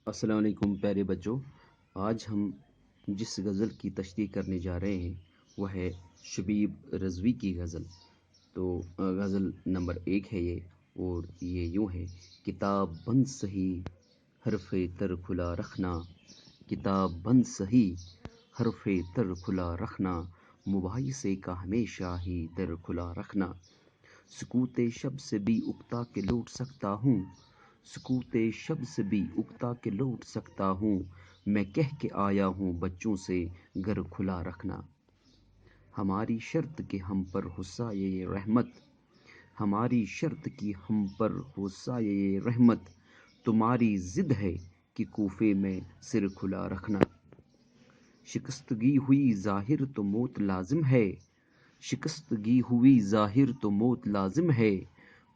السلام علیکم پیارے بچوں. آج ہم جس غزل کی تشریح کرنے جا رہے ہیں وہ ہے شبیب رضوی کی غزل. تو غزل نمبر 1 ہے یہ، اور یہ یوں ہے: کتاب بند سہی حرف تر کھلا رکھنا، کتاب بند سہی حرف تر کھلا رکھنا، مباحثے کا ہمیشہ ہی در کھلا رکھنا. سکوت شب سے بھی اکتا کے لوٹ سکتا ہوں، سکوت شب سے بھی اکتا کے لوٹ سکتا ہوں، میں کہہ کے آیا ہوں بچوں سے گھر کھلا رکھنا. ہماری شرط کہ ہم پر ہو سایہ رحمت، ہماری شرط کی ہم پر ہو سایہ رحمت، تمہاری ضد ہے کہ کوفے میں سر کھلا رکھنا. شکستگی ہوئی ظاہر تو موت لازم ہے، شکستگی ہوئی ظاہر تو موت لازم ہے،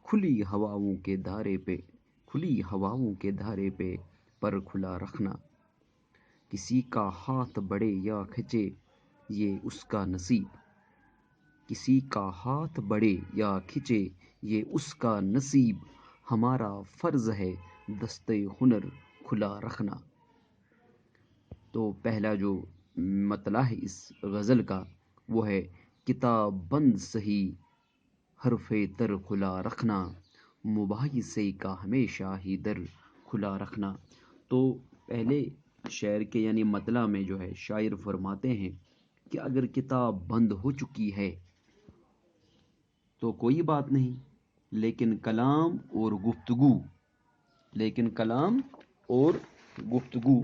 کھلی ہواؤں کے دھارے پہ، کھلی ہواؤں کے دھارے پہ پر کھلا رکھنا. کسی کا ہاتھ بڑھے یا کھچے یہ اس کا نصیب، کسی کا ہاتھ بڑھے یا کھچے یہ اس کا نصیب، ہمارا فرض ہے دستے ہنر کھلا رکھنا. تو پہلا جو مطلع ہے اس غزل کا وہ ہے: کتاب بند سہی حرف تر کھلا رکھنا، مباحثے کا ہمیشہ ہی در کھلا رکھنا. تو پہلے شعر کے یعنی مطلع میں جو ہے شاعر فرماتے ہیں کہ اگر کتاب بند ہو چکی ہے تو کوئی بات نہیں، لیکن کلام اور گفتگو، لیکن کلام اور گفتگو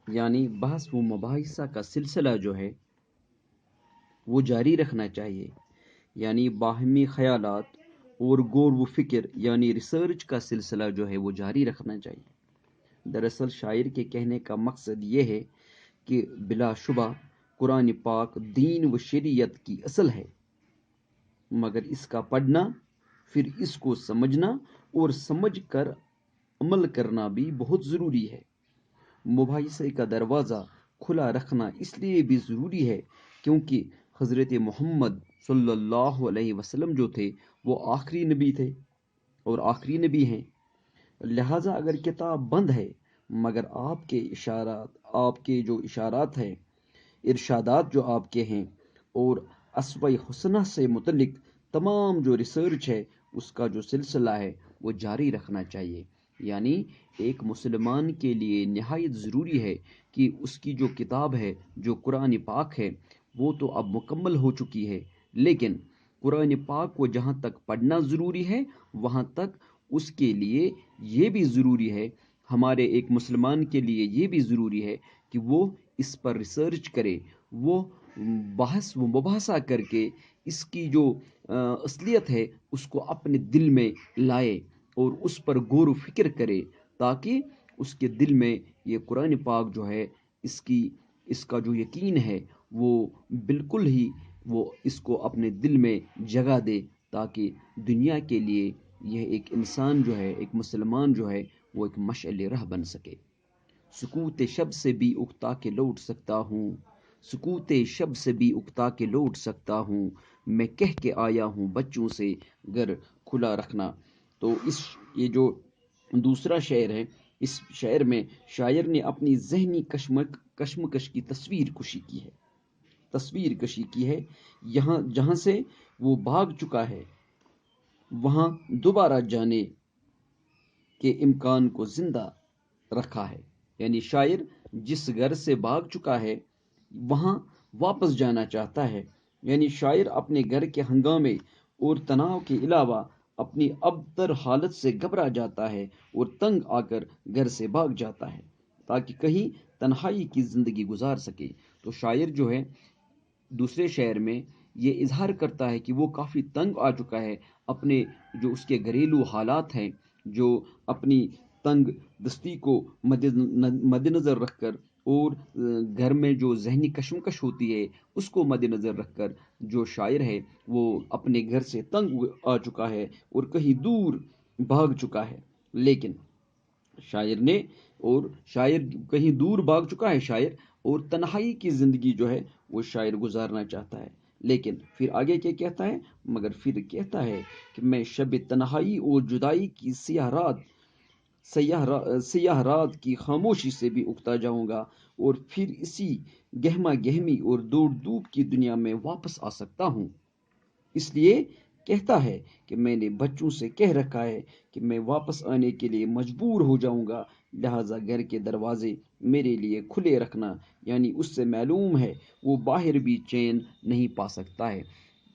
یعنی بحث و مباحثہ کا سلسلہ جو ہے وہ جاری رکھنا چاہیے. یعنی باہمی خیالات اور غور و فکر یعنی ریسرچ کا سلسلہ جو ہے وہ جاری رکھنا چاہیے. دراصل شاعر کے کہنے کا مقصد یہ ہے کہ بلا شبہ قرآن پاک دین و شریعت کی اصل ہے، مگر اس کا پڑھنا، پھر اس کو سمجھنا اور سمجھ کر عمل کرنا بھی بہت ضروری ہے. مباحثے کا دروازہ کھلا رکھنا اس لیے بھی ضروری ہے کیونکہ حضرت محمد صلی اللہ علیہ وسلم جو تھے وہ آخری نبی تھے اور آخری نبی ہیں. لہٰذا اگر کتاب بند ہے مگر آپ کے اشارات، آپ کے جو اشارات ہیں، ارشادات جو آپ کے ہیں، اور اسوہ حسنہ سے متعلق تمام جو ریسرچ ہے اس کا جو سلسلہ ہے وہ جاری رکھنا چاہیے. یعنی ایک مسلمان کے لیے نہایت ضروری ہے کہ اس کی جو کتاب ہے، جو قرآن پاک ہے، وہ تو اب مکمل ہو چکی ہے، لیکن قرآن پاک کو جہاں تک پڑھنا ضروری ہے وہاں تک اس کے لیے یہ بھی ضروری ہے، ہمارے ایک مسلمان کے لیے یہ بھی ضروری ہے کہ وہ اس پر ریسرچ کرے، وہ بحث و مباحثہ کر کے اس کی جو اصلیت ہے اس کو اپنے دل میں لائے اور اس پر غور و فکر کرے، تاکہ اس کے دل میں یہ قرآن پاک جو ہے اس کا جو یقین ہے وہ بالکل ہی وہ اس کو اپنے دل میں جگہ دے، تاکہ دنیا کے لیے یہ ایک انسان جو ہے، ایک مسلمان جو ہے وہ ایک مشعل راہ بن سکے. سکوت شب سے بھی اکتا کے لوٹ سکتا ہوں، سکوت شب سے بھی اکتا کے لوٹ سکتا ہوں، میں کہہ کے آیا ہوں بچوں سے گھر کھلا رکھنا. تو یہ جو دوسرا شعر ہے، اس شعر میں شاعر نے اپنی ذہنی کشمکش کی تصویر کشی کی ہے. یہاں جہاں سے وہ بھاگ چکا ہے وہاں دوبارہ جانے کے امکان کو زندہ رکھا ہے. یعنی شاعر جس گھر سے بھاگ چکا ہے وہاں واپس جانا چاہتا ہے. یعنی شاعر اپنے گھر کے ہنگامے اور تناؤ کے علاوہ اپنی ابتر حالت سے گھبرا جاتا ہے اور تنگ آ کر گھر سے بھاگ جاتا ہے تاکہ کہیں تنہائی کی زندگی گزار سکے. تو شاعر جو ہے دوسرے شعر میں یہ اظہار کرتا ہے کہ وہ کافی تنگ آ چکا ہے، اپنے جو اس کے گھریلو حالات ہیں، جو اپنی تنگ دستی کو مد نظر رکھ کر اور گھر میں جو ذہنی کشمکش ہوتی ہے اس کو مد نظر رکھ کر جو شاعر ہے وہ اپنے گھر سے تنگ آ چکا ہے اور کہیں دور بھاگ چکا ہے. لیکن شاعر کہیں دور بھاگ چکا ہے شاعر، اور تنہائی کی زندگی جو ہے وہ شاعر گزارنا چاہتا ہے. لیکن پھر آگے کیا کہتا ہے؟ مگر پھر کہتا ہے کہ میں شب تنہائی اور جدائی کی سیاہ رات سیاہ رات کی خاموشی سے بھی اکتا جاؤں گا اور پھر اسی گہما گہمی اور دوڑ دھوپ کی دنیا میں واپس آ سکتا ہوں۔ اس لیے کہتا ہے کہ میں نے بچوں سے کہہ رکھا ہے کہ میں واپس آنے کے لیے مجبور ہو جاؤں گا، لہٰذا گھر کے دروازے میرے لیے کھلے رکھنا، یعنی اس سے معلوم ہے وہ باہر بھی چین نہیں پا سکتا ہے۔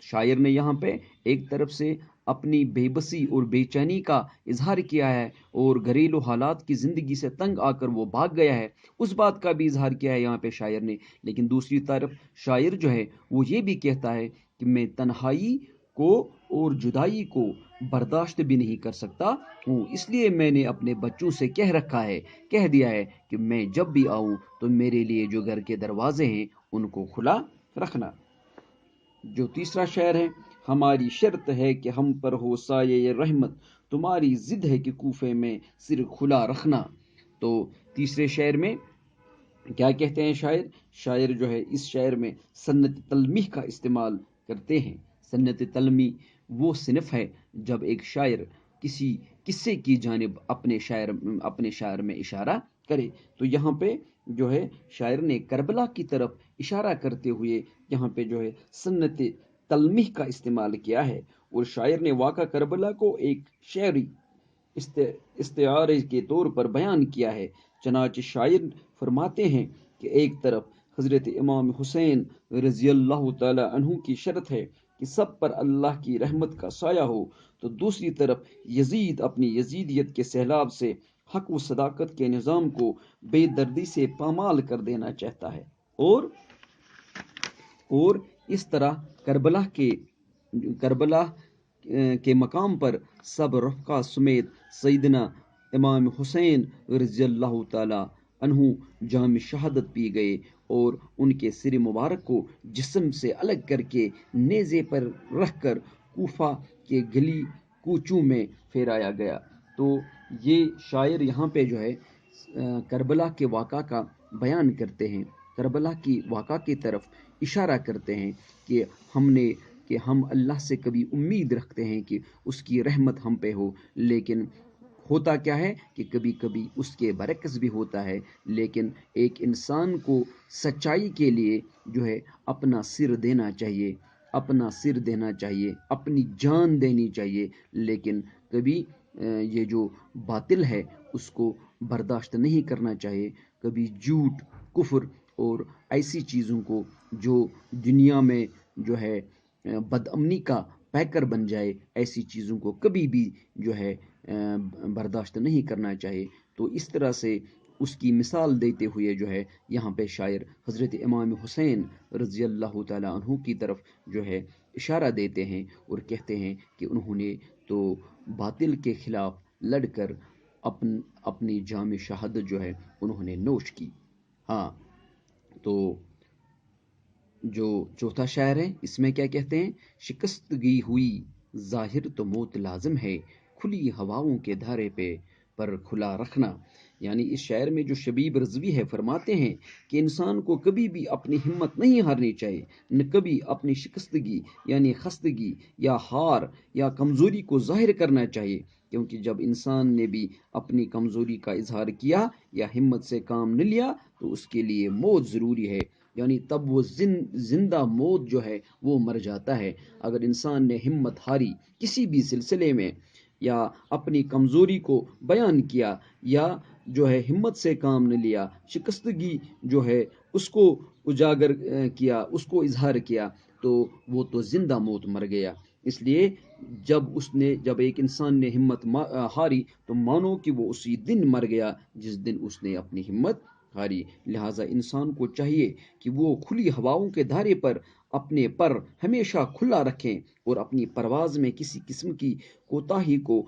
شاعر نے یہاں پہ ایک طرف سے اپنی بے بسی اور بے چینی کا اظہار کیا ہے اور گھریلو حالات کی زندگی سے تنگ آ کر وہ بھاگ گیا ہے، اس بات کا بھی اظہار کیا ہے یہاں پہ شاعر نے، لیکن دوسری طرف شاعر جو ہے وہ یہ بھی کہتا ہے کہ میں تنہائی کو اور جدائی کو برداشت بھی نہیں کر سکتا ہوں، اس لیے میں نے اپنے بچوں سے کہہ دیا ہے کہ میں جب بھی آؤں تو میرے لیے جو گھر کے دروازے ہیں ان کو کھلا رکھنا۔ جو تیسرا شعر ہے، ہماری شرط ہے کہ ہم پر ہو سایہ رحمت، تمہاری ضد ہے کہ کوفے میں سر کھلا رکھنا۔ تو تیسرے شعر میں کیا کہتے ہیں شاعر جو ہے اس شعر میں سنت تلمیح کا استعمال کرتے ہیں۔ سنت تلمیح وہ صنف ہے جب ایک شاعر کسی قصے کی جانب اپنے شاعر میں اشارہ کرے، تو یہاں پہ جو ہے شاعر نے کربلا کی طرف اشارہ کرتے ہوئے یہاں پہ جو ہے سنت تلمیح کا استعمال کیا ہے، اور شاعر نے واقعہ کربلا کو ایک شعری استعارے کے طور پر بیان کیا ہے۔ چنانچہ شاعر فرماتے ہیں کہ ایک طرف حضرت امام حسین رضی اللہ تعالی عنہ کی شرط ہے کہ سب پر اللہ کی رحمت کا سایہ ہو، تو دوسری طرف یزید اپنی یزیدیت کے سیلاب سے حق و صداقت کے نظام کو بے دردی سے پامال کر دینا چاہتا ہے، اور اس طرح کربلا کے مقام پر سب رفقا سمیت سیدنا امام حسین رضی اللہ تعالی عنہ جام شہادت پی گئے اور ان کے سر مبارک کو جسم سے الگ کر کے نیزے پر رکھ کر کوفہ کے گلی کوچوں میں پھیرایا گیا۔ تو یہ شاعر یہاں پہ جو ہے کربلا کے واقعہ کا بیان کرتے ہیں، کربلا کی واقعہ کی طرف اشارہ کرتے ہیں کہ ہم اللہ سے کبھی امید رکھتے ہیں کہ اس کی رحمت ہم پہ ہو، لیکن ہوتا کیا ہے کہ کبھی کبھی اس کے برعکس بھی ہوتا ہے، لیکن ایک انسان کو سچائی کے لیے جو ہے اپنا سر دینا چاہیے، اپنی جان دینی چاہیے، لیکن کبھی یہ جو باطل ہے اس کو برداشت نہیں کرنا چاہیے، کبھی جھوٹ، کفر اور ایسی چیزوں کو جو دنیا میں جو ہے بدامنی کا پیکر بن جائے، ایسی چیزوں کو کبھی بھی جو ہے برداشت نہیں کرنا چاہیے۔ تو اس طرح سے اس کی مثال دیتے ہوئے جو ہے یہاں پہ شاعر حضرت امام حسین رضی اللہ تعالی عنہ کی طرف جو ہے اشارہ دیتے ہیں اور کہتے ہیں کہ انہوں نے تو باطل کے خلاف لڑ کر اپنی جام شہادت جو ہے انہوں نے نوش کی۔ ہاں، تو جو چوتھا شعر ہے اس میں کیا کہتے ہیں، شکستگی ہوئی ظاہر تو موت لازم ہے، کھلی ہواؤں کے دھارے پہ پر کھلا رکھنا۔ یعنی اس شعر میں جو شبیب رضوی ہے فرماتے ہیں کہ انسان کو کبھی بھی اپنی ہمت نہیں ہارنی چاہیے، نہ کبھی اپنی شکستگی یعنی خستگی یا ہار یا کمزوری کو ظاہر کرنا چاہیے، کیونکہ جب انسان نے بھی اپنی کمزوری کا اظہار کیا یا ہمت سے کام نہ لیا تو اس کے لیے موت ضروری ہے، یعنی تب وہ زندہ موت جو ہے وہ مر جاتا ہے۔ اگر انسان نے ہمت ہاری کسی بھی سلسلے میں یا اپنی کمزوری کو بیان کیا یا جو ہے ہمت سے کام نہ لیا، شکستگی جو ہے اس کو اجاگر کیا، اس کو اظہار کیا، تو وہ تو زندہ موت مر گیا۔ اس لیے جب ایک انسان نے ہمت ہاری تو مانو کہ وہ اسی دن مر گیا جس دن اس نے اپنی ہمت ہاری۔ لہٰذا انسان کو چاہیے کہ وہ کھلی ہواؤں کے دھارے پر اپنے پر ہمیشہ کھلا رکھیں اور اپنی پرواز میں کسی قسم کی کوتاہی کو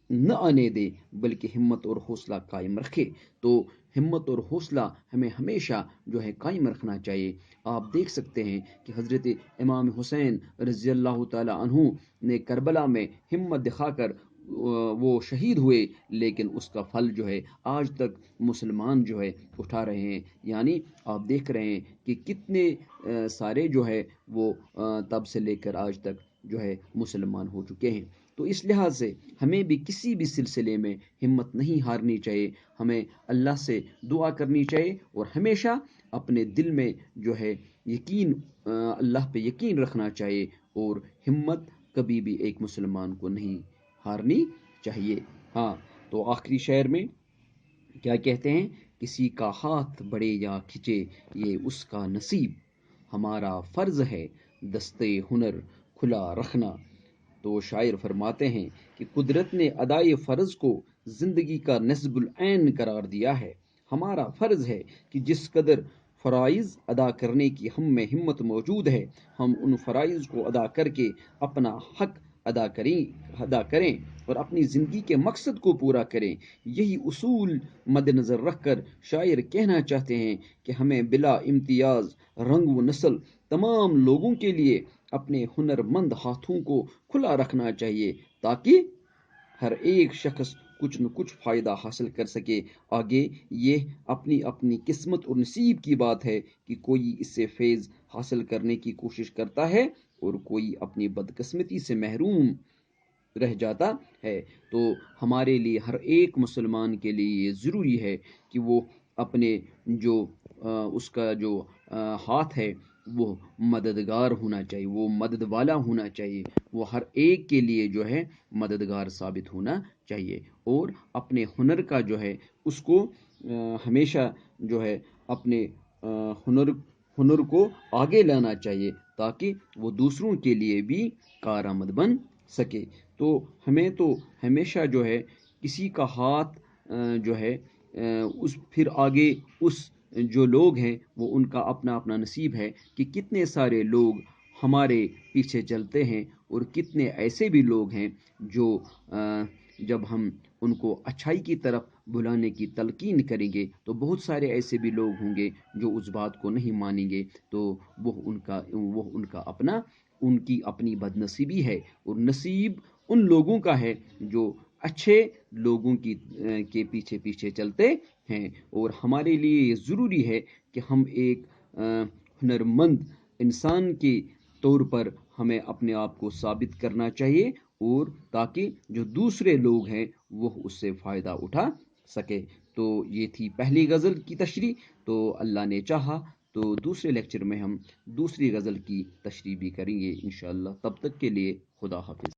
نہ آنے دے، بلکہ ہمت اور حوصلہ قائم رکھے۔ تو ہمت اور حوصلہ ہمیں ہمیشہ جو ہے قائم رکھنا چاہیے۔ آپ دیکھ سکتے ہیں کہ حضرت امام حسین رضی اللہ تعالی عنہ نے کربلا میں ہمت دکھا کر وہ شہید ہوئے، لیکن اس کا پھل جو ہے آج تک مسلمان جو ہے اٹھا رہے ہیں، یعنی آپ دیکھ رہے ہیں کہ کتنے سارے جو ہے وہ تب سے لے کر آج تک جو ہے مسلمان ہو چکے ہیں۔ تو اس لحاظ سے ہمیں بھی کسی بھی سلسلے میں ہمت نہیں ہارنی چاہیے، ہمیں اللہ سے دعا کرنی چاہیے اور ہمیشہ اپنے دل میں جو ہے یقین اللہ پہ یقین رکھنا چاہیے، اور ہمت کبھی بھی ایک مسلمان کو نہیں ہارنی چاہیے۔ ہاں، تو آخری شعر میں کیا کہتے ہیں؟ کسی کا ہاتھ بڑھے یا کھچے یہ اس کا نصیب، ہمارا فرض ہے دستے ہنر کھلا رکھنا۔ تو شاعر فرماتے ہیں کہ قدرت نے ادائے فرض کو زندگی کا نصب العین قرار دیا ہے۔ ہمارا فرض ہے کہ جس قدر فرائض ادا کرنے کی ہم میں ہمت موجود ہے، ہم ان فرائض کو ادا کر کے اپنا حق ادا کریں اور اپنی زندگی کے مقصد کو پورا کریں۔ یہی اصول مد نظر رکھ کر شاعر کہنا چاہتے ہیں کہ ہمیں بلا امتیاز رنگ و نسل تمام لوگوں کے لیے اپنے ہنر مند ہاتھوں کو کھلا رکھنا چاہیے، تاکہ ہر ایک شخص کچھ نہ کچھ فائدہ حاصل کر سکے۔ آگے یہ اپنی اپنی قسمت اور نصیب کی بات ہے کہ کوئی اس سے فیض حاصل کرنے کی کوشش کرتا ہے اور کوئی اپنی بدقسمتی سے محروم رہ جاتا ہے۔ تو ہمارے لیے ہر ایک مسلمان کے لیے یہ ضروری ہے کہ وہ اپنے جو اس کا جو ہاتھ ہے وہ مددگار ہونا چاہیے، وہ مدد والا ہونا چاہیے، وہ ہر ایک کے لیے جو ہے مددگار ثابت ہونا چاہیے، اور اپنے ہنر کا جو ہے اس کو ہمیشہ جو ہے اپنے ہنر کو آگے لانا چاہیے، تاکہ وہ دوسروں کے لیے بھی کارآمد بن سکے۔ تو ہمیں تو ہمیشہ جو ہے کسی کا ہاتھ جو ہے اس پھر آگے اس جو لوگ ہیں وہ ان کا اپنا اپنا نصیب ہے کہ کتنے سارے لوگ ہمارے پیچھے چلتے ہیں، اور کتنے ایسے بھی لوگ ہیں جو جب ہم ان کو اچھائی کی طرف بلانے کی تلقین کریں گے تو بہت سارے ایسے بھی لوگ ہوں گے جو اس بات کو نہیں مانیں گے، تو وہ ان کا اپنا ان کی اپنی بد نصیبی ہے، اور نصیب ان لوگوں کا ہے جو اچھے لوگوں کے پیچھے پیچھے چلتے ہیں۔ اور ہمارے لیے یہ ضروری ہے کہ ہم ایک ہنرمند انسان کے طور پر ہمیں اپنے آپ کو ثابت کرنا چاہیے، اور تاکہ جو دوسرے لوگ ہیں وہ اس سے فائدہ اٹھا سکے۔ تو یہ تھی پہلی غزل کی تشریح، تو اللہ نے چاہا تو دوسرے لیکچر میں ہم دوسری غزل کی تشریح بھی کریں گے انشاءاللہ۔ تب تک کے لیے خدا حافظ۔